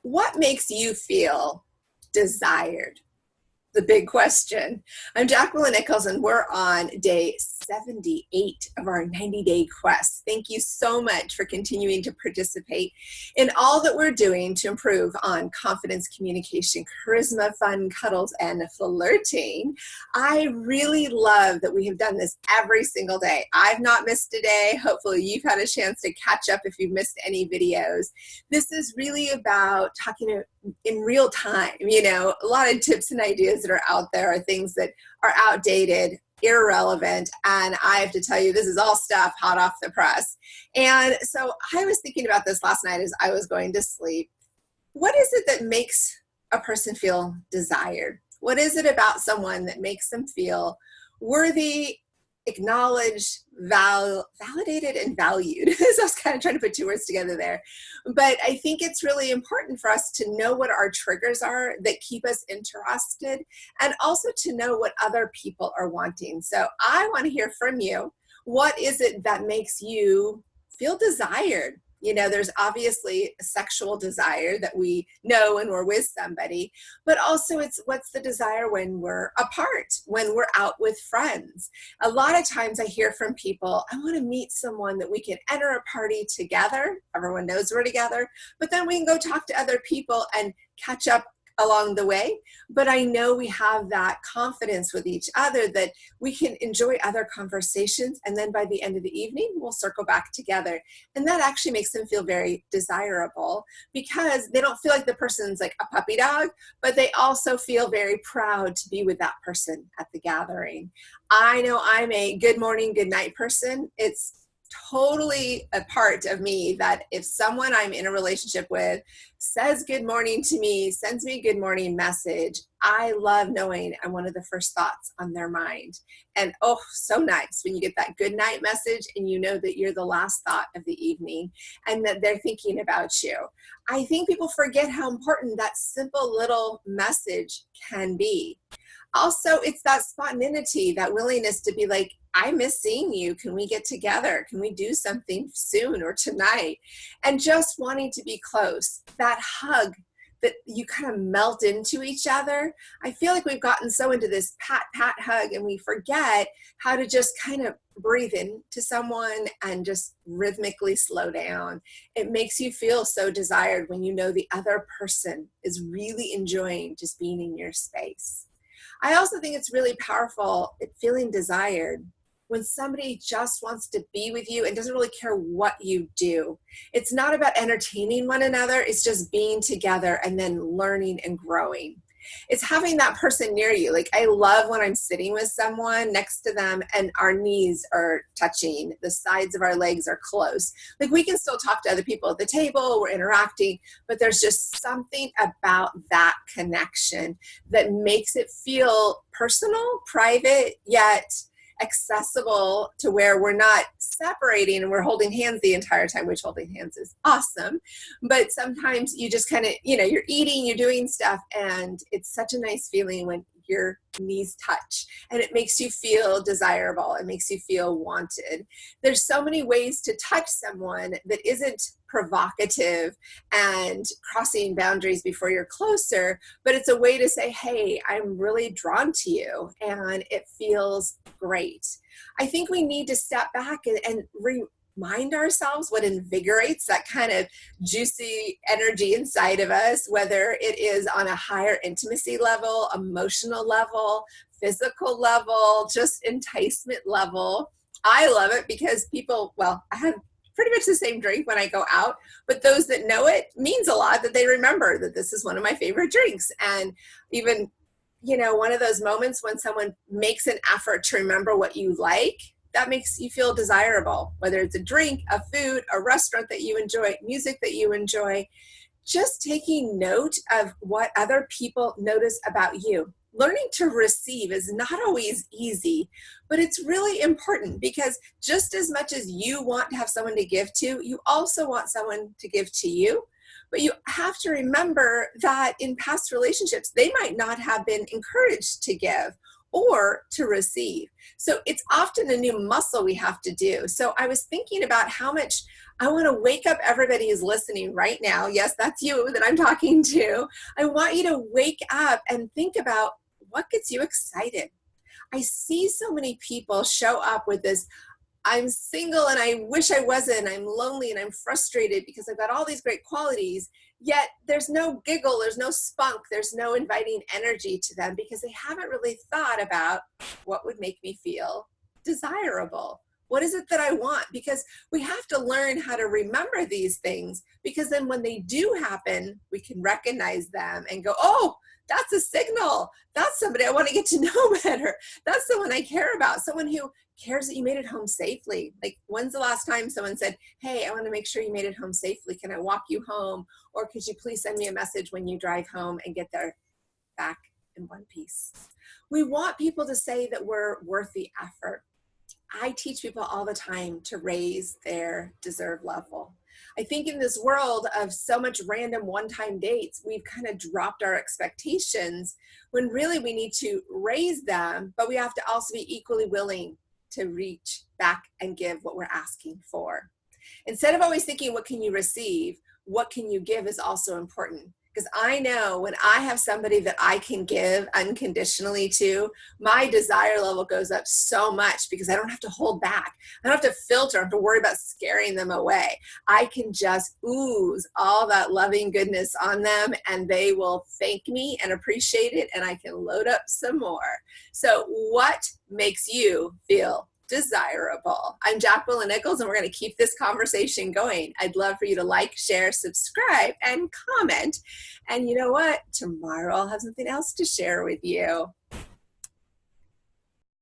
What makes you feel desired? The big question. I'm Jacqueline Nichols, and we're on day 78 of our 90-day quest. Thank you so much for continuing to participate in all that we're doing to improve on confidence, communication, charisma, fun, cuddles, and flirting. I really love that we have done this every single day. I've not missed a day. Hopefully you've had a chance to catch up if you've missed any videos. This is really about talking in real time. You know, a lot of tips and ideas that are out there are things that are outdated, irrelevant, and I have to tell you, this is all stuff hot off the press. And so I was thinking about this last night as I was going to sleep. What is it that makes a person feel desired? What is it about someone that makes them feel worthy, acknowledged, validated, and valued? So I was kind of trying to put two words together there. But I think it's really important for us to know what our triggers are that keep us interested, and also to know what other people are wanting. So I want to hear from you. What is it that makes you feel desired? You know, there's obviously a sexual desire that we know when we're with somebody, but also it's what's the desire when we're apart, when we're out with friends. A lot of times I hear from people, I want to meet someone that we can enter a party together. Everyone knows we're together, but then we can go talk to other people and catch up along the way. But I know we have that confidence with each other that we can enjoy other conversations, and then by the end of the evening we'll circle back together, and that actually makes them feel very desirable because they don't feel like the person's like a puppy dog, but they also feel very proud to be with that person at the gathering. I know I'm a good morning, good night person. It's totally a part of me that if someone I'm in a relationship with says good morning to me, sends me a good morning message, I love knowing I'm one of the first thoughts on their mind. And oh, so nice when you get that good night message and you know that you're the last thought of the evening and that they're thinking about you. I think people forget how important that simple little message can be. Also, it's that spontaneity, that willingness to be like, I miss seeing you. Can we get together? Can we do something soon or tonight? And just wanting to be close, that hug that you kind of melt into each other. I feel like we've gotten so into this pat, pat, hug, and we forget how to just kind of breathe into someone and just rhythmically slow down. It makes you feel so desired when you know the other person is really enjoying just being in your space. I also think it's really powerful at feeling desired when somebody just wants to be with you and doesn't really care what you do. It's not about entertaining one another. It's just being together and then learning and growing. It's having that person near you. Like, I love when I'm sitting with someone next to them and our knees are touching, the sides of our legs are close. Like, we can still talk to other people at the table, we're interacting, but there's just something about that connection that makes it feel personal, private, yet accessible to where we're not separating and we're holding hands the entire time, which holding hands is awesome. But sometimes you just kind of, you know, you're eating, you're doing stuff, and it's such a nice feeling when your knees touch and it makes you feel desirable. It makes you feel wanted. There's so many ways to touch someone that isn't provocative and crossing boundaries before you're closer, but it's a way to say, hey, I'm really drawn to you and it feels great. I think we need to step back and remind ourselves what invigorates that kind of juicy energy inside of us, whether it is on a higher intimacy level, emotional level, physical level, just enticement level. I love it because people, well, I have pretty much the same drink when I go out, but those that know it means a lot that they remember that this is one of my favorite drinks. And even, you know, one of those moments when someone makes an effort to remember what you like, that makes you feel desirable, whether it's a drink, a food, a restaurant that you enjoy, music that you enjoy. Just taking note of what other people notice about you. Learning to receive is not always easy, but it's really important because just as much as you want to have someone to give to, you also want someone to give to you. But you have to remember that in past relationships, they might not have been encouraged to give, or to receive. So it's often a new muscle we have to do. So I was thinking about how much I want to wake up everybody who's listening right now. Yes, that's you that I'm talking to. I want you to wake up and think about what gets you excited. I see so many people show up with this, I'm single and I wish I wasn't, I'm lonely and I'm frustrated because I've got all these great qualities, yet there's no giggle, there's no spunk, there's no inviting energy to them because they haven't really thought about what would make me feel desirable. What is it that I want? Because we have to learn how to remember these things, because then when they do happen, we can recognize them and go, oh, that's a signal. That's somebody I want to get to know better. That's someone I care about, someone who cares that you made it home safely. Like, when's the last time someone said, hey, I want to make sure you made it home safely. Can I walk you home? Or could you please send me a message when you drive home and get there back in one piece? We want people to say that we're worth the effort. I teach people all the time to raise their deserve level. I think in this world of so much random one-time dates, we've kind of dropped our expectations when really we need to raise them, but we have to also be equally willing to reach back and give what we're asking for. Instead of always thinking, what can you receive? What can you give is also important. Because I know when I have somebody that I can give unconditionally to, my desire level goes up so much because I don't have to hold back. I don't have to filter. I don't have to worry about scaring them away. I can just ooze all that loving goodness on them and they will thank me and appreciate it, and I can load up some more. So what makes you feel desirable? I'm Jacqueline Nichols, and we're going to keep this conversation going. I'd love for you to like, share, subscribe, and comment. And you know what? Tomorrow I'll have something else to share with you.